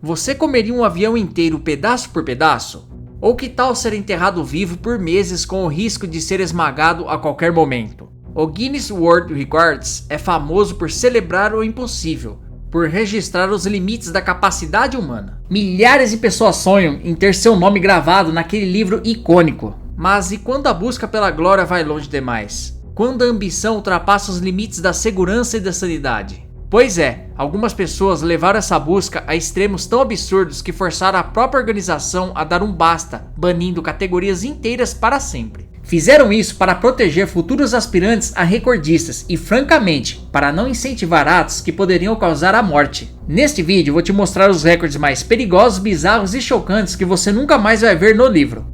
Você comeria um avião inteiro pedaço por pedaço? Ou que tal ser enterrado vivo por meses com o risco de ser esmagado a qualquer momento? O Guinness World Records é famoso por celebrar o impossível, por registrar os limites da capacidade humana. Milhares de pessoas sonham em ter seu nome gravado naquele livro icônico. Mas e quando a busca pela glória vai longe demais? Quando a ambição ultrapassa os limites da segurança e da sanidade? Pois é, algumas pessoas levaram essa busca a extremos tão absurdos que forçaram a própria organização a dar um basta, banindo categorias inteiras para sempre. Fizeram isso para proteger futuros aspirantes a recordistas e, francamente, para não incentivar atos que poderiam causar a morte. Neste vídeo vou te mostrar os recordes mais perigosos, bizarros e chocantes que você nunca mais vai ver no livro.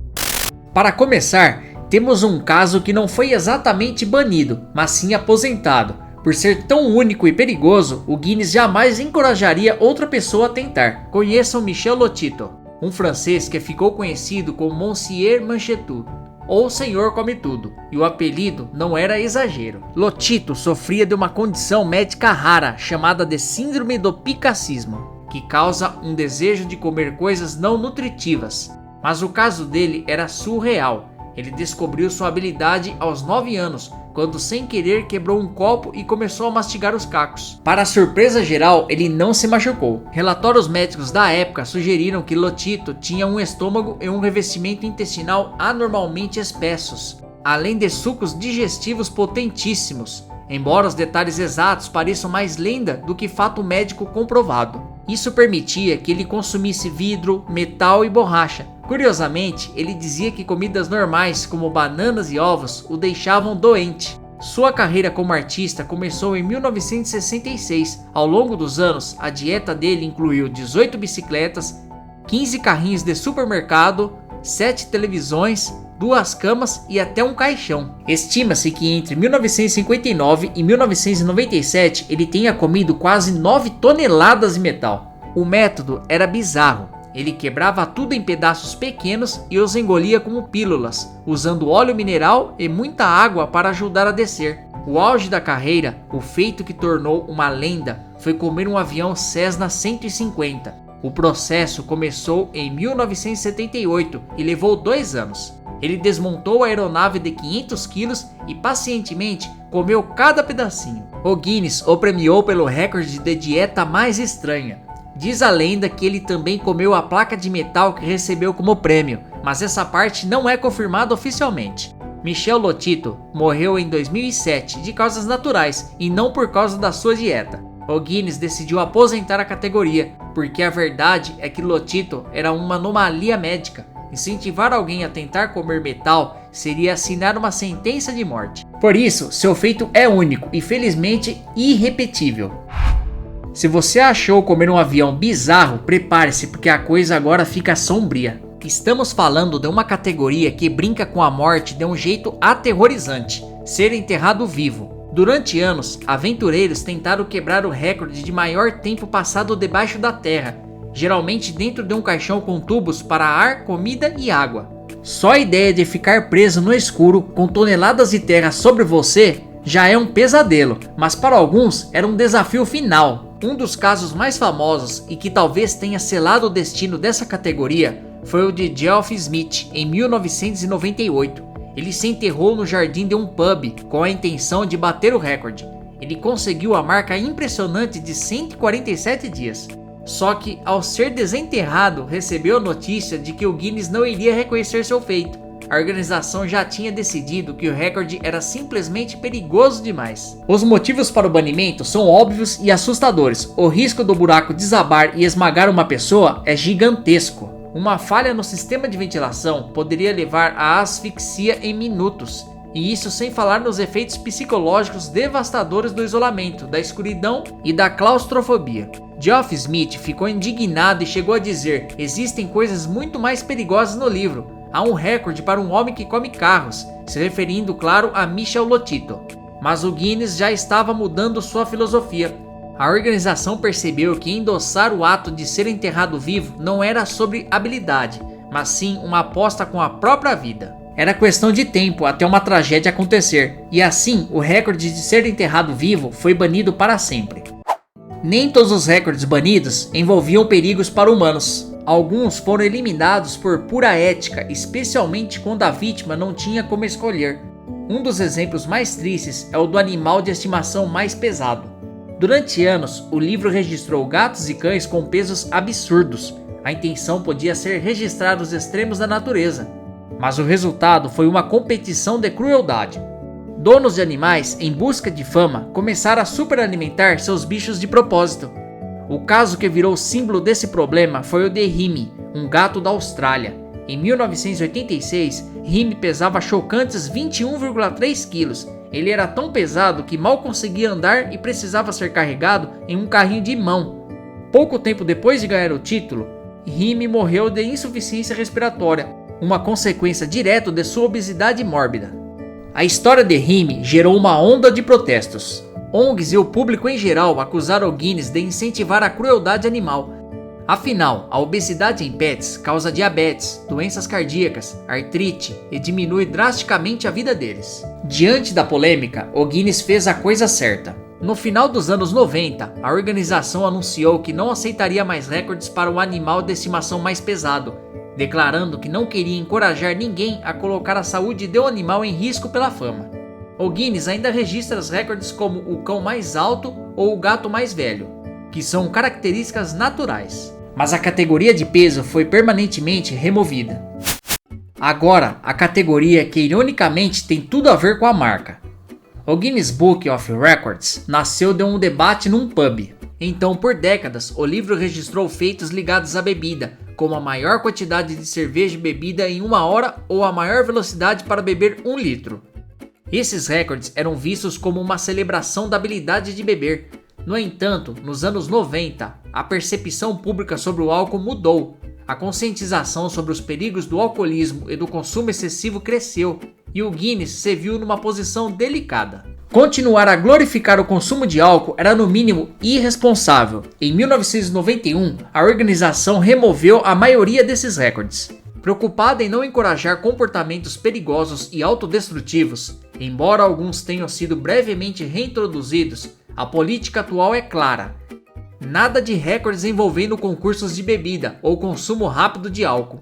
Para começar, temos um caso que não foi exatamente banido, mas sim aposentado. Por ser tão único e perigoso, o Guinness jamais encorajaria outra pessoa a tentar. Conheçam Michel Lotito, um francês que ficou conhecido como Monsieur Manchetout, ou Senhor Come Tudo, e o apelido não era exagero. Lotito sofria de uma condição médica rara chamada de Síndrome do Picacismo, que causa um desejo de comer coisas não nutritivas. Mas o caso dele era surreal. Ele descobriu sua habilidade aos 9 anos, quando sem querer quebrou um copo e começou a mastigar os cacos. Para surpresa geral, ele não se machucou. Relatórios médicos da época sugeriram que Lotito tinha um estômago e um revestimento intestinal anormalmente espessos, além de sucos digestivos potentíssimos, embora os detalhes exatos pareçam mais lenda do que fato médico comprovado. Isso permitia que ele consumisse vidro, metal e borracha. Curiosamente, ele dizia que comidas normais como bananas e ovos o deixavam doente. Sua carreira como artista começou em 1966. Ao longo dos anos, a dieta dele incluiu 18 bicicletas, 15 carrinhos de supermercado, 7 televisões, 2 camas e até um caixão. Estima-se que entre 1959 e 1997 ele tenha comido quase 9 toneladas de metal. O método era bizarro. Ele quebrava tudo em pedaços pequenos e os engolia como pílulas, usando óleo mineral e muita água para ajudar a descer. O auge da carreira, o feito que tornou uma lenda, foi comer um avião Cessna 150. O processo começou em 1978 e levou 2 anos. Ele desmontou a aeronave de 500 quilos e pacientemente comeu cada pedacinho. O Guinness o premiou pelo recorde de dieta mais estranha. Diz a lenda que ele também comeu a placa de metal que recebeu como prêmio, mas essa parte não é confirmada oficialmente. Michel Lotito morreu em 2007 de causas naturais e não por causa da sua dieta. O Guinness decidiu aposentar a categoria, porque a verdade é que Lotito era uma anomalia médica. Incentivar alguém a tentar comer metal seria assinar uma sentença de morte. Por isso, seu feito é único e felizmente irrepetível. Se você achou comer um avião bizarro, prepare-se porque a coisa agora fica sombria. Estamos falando de uma categoria que brinca com a morte de um jeito aterrorizante: ser enterrado vivo. Durante anos, aventureiros tentaram quebrar o recorde de maior tempo passado debaixo da terra, geralmente dentro de um caixão com tubos para ar, comida e água. Só a ideia de ficar preso no escuro com toneladas de terra sobre você já é um pesadelo, mas para alguns era um desafio final. Um dos casos mais famosos e que talvez tenha selado o destino dessa categoria foi o de Geoff Smith em 1998. Ele se enterrou no jardim de um pub com a intenção de bater o recorde. Ele conseguiu a marca impressionante de 147 dias. Só que, ao ser desenterrado, recebeu a notícia de que o Guinness não iria reconhecer seu feito. A organização já tinha decidido que o recorde era simplesmente perigoso demais. Os motivos para o banimento são óbvios e assustadores. O risco do buraco desabar e esmagar uma pessoa é gigantesco. Uma falha no sistema de ventilação poderia levar à asfixia em minutos. E isso sem falar nos efeitos psicológicos devastadores do isolamento, da escuridão e da claustrofobia. Geoff Smith ficou indignado e chegou a dizer: existem coisas muito mais perigosas no livro. Há um recorde para um homem que come carros, se referindo, claro, a Michel Lotito. Mas o Guinness já estava mudando sua filosofia. A organização percebeu que endossar o ato de ser enterrado vivo não era sobre habilidade, mas sim uma aposta com a própria vida. Era questão de tempo até uma tragédia acontecer, e assim o recorde de ser enterrado vivo foi banido para sempre. Nem todos os recordes banidos envolviam perigos para humanos. Alguns foram eliminados por pura ética, especialmente quando a vítima não tinha como escolher. Um dos exemplos mais tristes é o do animal de estimação mais pesado. Durante anos, o livro registrou gatos e cães com pesos absurdos. A intenção podia ser registrar os extremos da natureza, mas o resultado foi uma competição de crueldade. Donos de animais, em busca de fama, começaram a superalimentar seus bichos de propósito. O caso que virou símbolo desse problema foi o de Remy, um gato da Austrália. Em 1986, Remy pesava chocantes 21,3 quilos. Ele era tão pesado que mal conseguia andar e precisava ser carregado em um carrinho de mão. Pouco tempo depois de ganhar o título, Remy morreu de insuficiência respiratória, uma consequência direta de sua obesidade mórbida. A história de Remy gerou uma onda de protestos. ONGs e o público em geral acusaram o Guinness de incentivar a crueldade animal. Afinal, a obesidade em pets causa diabetes, doenças cardíacas, artrite e diminui drasticamente a vida deles. Diante da polêmica, o Guinness fez a coisa certa. No final dos anos 90, a organização anunciou que não aceitaria mais recordes para o animal de estimação mais pesado, declarando que não queria encorajar ninguém a colocar a saúde do animal em risco pela fama. O Guinness ainda registra os recordes como o cão mais alto ou o gato mais velho, que são características naturais, mas a categoria de peso foi permanentemente removida. Agora, a categoria que ironicamente tem tudo a ver com a marca. O Guinness Book of Records nasceu de um debate num pub. Então, por décadas, o livro registrou feitos ligados à bebida, como a maior quantidade de cerveja bebida em 1 hora ou a maior velocidade para beber 1 litro. Esses recordes eram vistos como uma celebração da habilidade de beber. No entanto, nos anos 90, a percepção pública sobre o álcool mudou. A conscientização sobre os perigos do alcoolismo e do consumo excessivo cresceu, e o Guinness se viu numa posição delicada. Continuar a glorificar o consumo de álcool era no mínimo irresponsável. Em 1991, a organização removeu a maioria desses recordes. Preocupada em não encorajar comportamentos perigosos e autodestrutivos, embora alguns tenham sido brevemente reintroduzidos, a política atual é clara. Nada de recordes envolvendo concursos de bebida ou consumo rápido de álcool.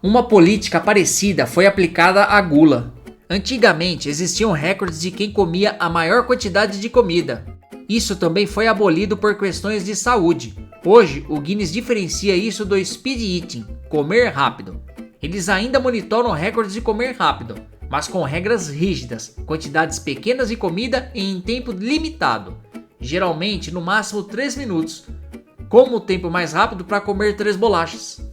Uma política parecida foi aplicada à gula. Antigamente existiam recordes de quem comia a maior quantidade de comida. Isso também foi abolido por questões de saúde. Hoje, o Guinness diferencia isso do speed eating, comer rápido. Eles ainda monitoram recordes de comer rápido, mas com regras rígidas, quantidades pequenas de comida e em tempo limitado. Geralmente no máximo 3 minutos, como o tempo mais rápido para comer 3 bolachas.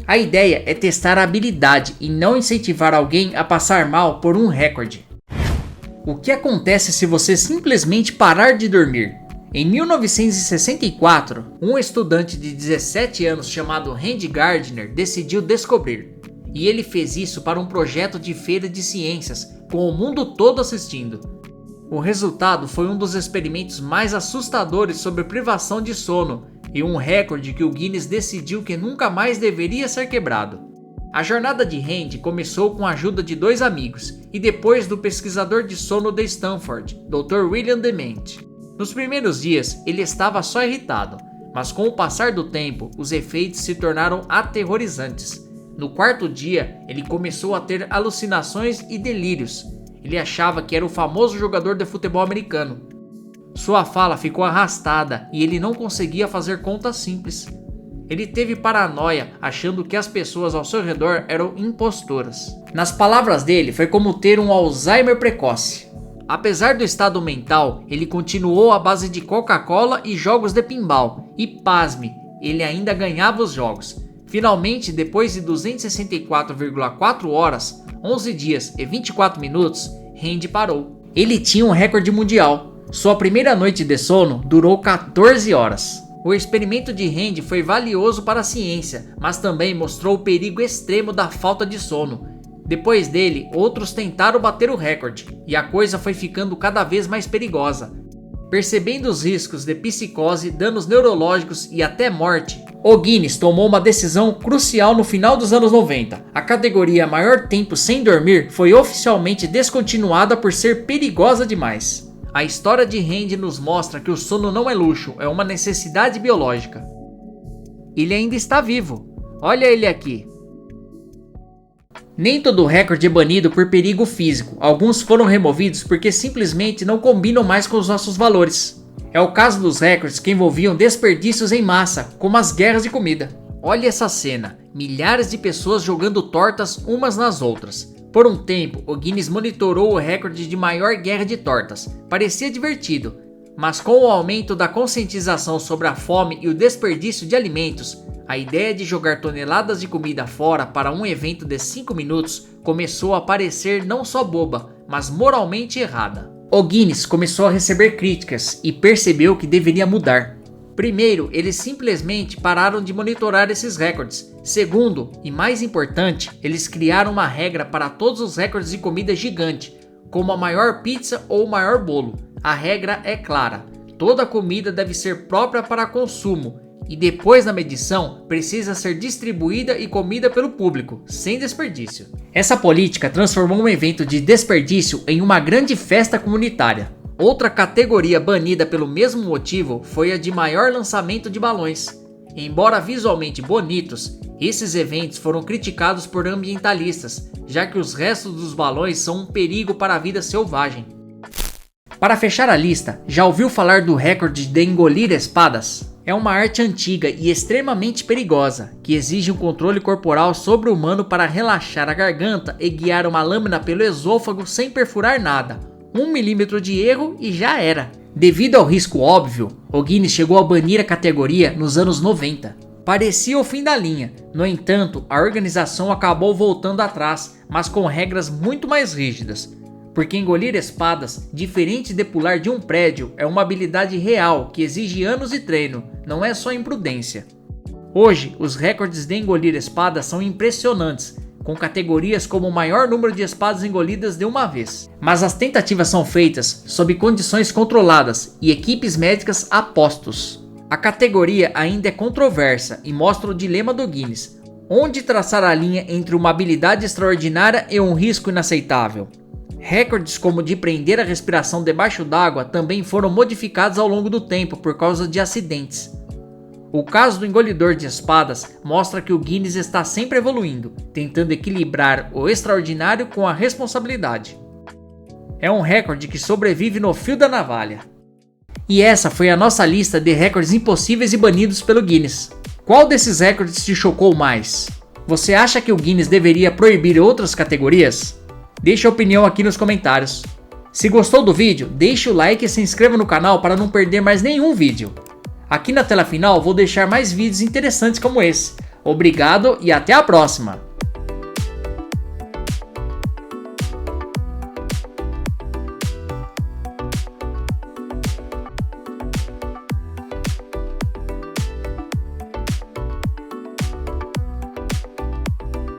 A ideia é testar a habilidade e não incentivar alguém a passar mal por um recorde. O que acontece se você simplesmente parar de dormir? Em 1964, um estudante de 17 anos chamado Randy Gardner decidiu descobrir. E ele fez isso para um projeto de feira de ciências, com o mundo todo assistindo. O resultado foi um dos experimentos mais assustadores sobre privação de sono e um recorde que o Guinness decidiu que nunca mais deveria ser quebrado. A jornada de Randy começou com a ajuda de 2 amigos e depois do pesquisador de sono de Stanford, Dr. William Dement. Nos primeiros dias ele estava só irritado, mas com o passar do tempo os efeitos se tornaram aterrorizantes. No 4º dia ele começou a ter alucinações e delírios. Ele achava que era o famoso jogador de futebol americano. Sua fala ficou arrastada e ele não conseguia fazer contas simples. Ele teve paranoia, achando que as pessoas ao seu redor eram impostoras. Nas palavras dele, foi como ter um Alzheimer precoce. Apesar do estado mental, ele continuou à base de Coca-Cola e jogos de pinball. E pasme, ele ainda ganhava os jogos. Finalmente, depois de 264,4 horas, 11 dias e 24 minutos, Randy parou. Ele tinha um recorde mundial. Sua primeira noite de sono durou 14 horas. O experimento de Randy foi valioso para a ciência, mas também mostrou o perigo extremo da falta de sono. Depois dele, outros tentaram bater o recorde, e a coisa foi ficando cada vez mais perigosa. Percebendo os riscos de psicose, danos neurológicos e até morte, o Guinness tomou uma decisão crucial no final dos anos 90. A categoria maior tempo sem dormir foi oficialmente descontinuada por ser perigosa demais. A história de Randy nos mostra que o sono não é luxo, é uma necessidade biológica. Ele ainda está vivo. Olha ele aqui. Nem todo recorde é banido por perigo físico. Alguns foram removidos porque simplesmente não combinam mais com os nossos valores. É o caso dos recordes que envolviam desperdícios em massa, como as guerras de comida. Olha essa cena. Milhares de pessoas jogando tortas umas nas outras. Por um tempo, o Guinness monitorou o recorde de maior guerra de tortas. Parecia divertido, mas com o aumento da conscientização sobre a fome e o desperdício de alimentos, a ideia de jogar toneladas de comida fora para um evento de 5 minutos começou a parecer não só boba, mas moralmente errada. O Guinness começou a receber críticas e percebeu que deveria mudar. Primeiro, eles simplesmente pararam de monitorar esses recordes. Segundo, e mais importante, eles criaram uma regra para todos os recordes de comida gigante, como a maior pizza ou o maior bolo. A regra é clara: toda comida deve ser própria para consumo e depois da medição precisa ser distribuída e comida pelo público, sem desperdício. Essa política transformou um evento de desperdício em uma grande festa comunitária. Outra categoria banida pelo mesmo motivo foi a de maior lançamento de balões. Embora visualmente bonitos, esses eventos foram criticados por ambientalistas, já que os restos dos balões são um perigo para a vida selvagem. Para fechar a lista, já ouviu falar do recorde de engolir espadas? É uma arte antiga e extremamente perigosa, que exige um controle corporal sobre-humano para relaxar a garganta e guiar uma lâmina pelo esôfago sem perfurar nada. 1 milímetro de erro e já era. Devido ao risco óbvio, o Guinness chegou a banir a categoria nos anos 90. Parecia o fim da linha, no entanto, a organização acabou voltando atrás, mas com regras muito mais rígidas. Porque engolir espadas, diferente de pular de um prédio, é uma habilidade real que exige anos de treino, não é só imprudência. Hoje, os recordes de engolir espadas são impressionantes, com categorias como o maior número de espadas engolidas de uma vez. Mas as tentativas são feitas sob condições controladas e equipes médicas a postos. A categoria ainda é controversa e mostra o dilema do Guinness: onde traçar a linha entre uma habilidade extraordinária e um risco inaceitável. Recordes como o de prender a respiração debaixo d'água também foram modificados ao longo do tempo por causa de acidentes. O caso do engolidor de espadas mostra que o Guinness está sempre evoluindo, tentando equilibrar o extraordinário com a responsabilidade. É um recorde que sobrevive no fio da navalha. E essa foi a nossa lista de recordes impossíveis e banidos pelo Guinness. Qual desses recordes te chocou mais? Você acha que o Guinness deveria proibir outras categorias? Deixe a opinião aqui nos comentários. Se gostou do vídeo, deixe o like e se inscreva no canal para não perder mais nenhum vídeo. Aqui na tela final vou deixar mais vídeos interessantes como esse. Obrigado e até a próxima!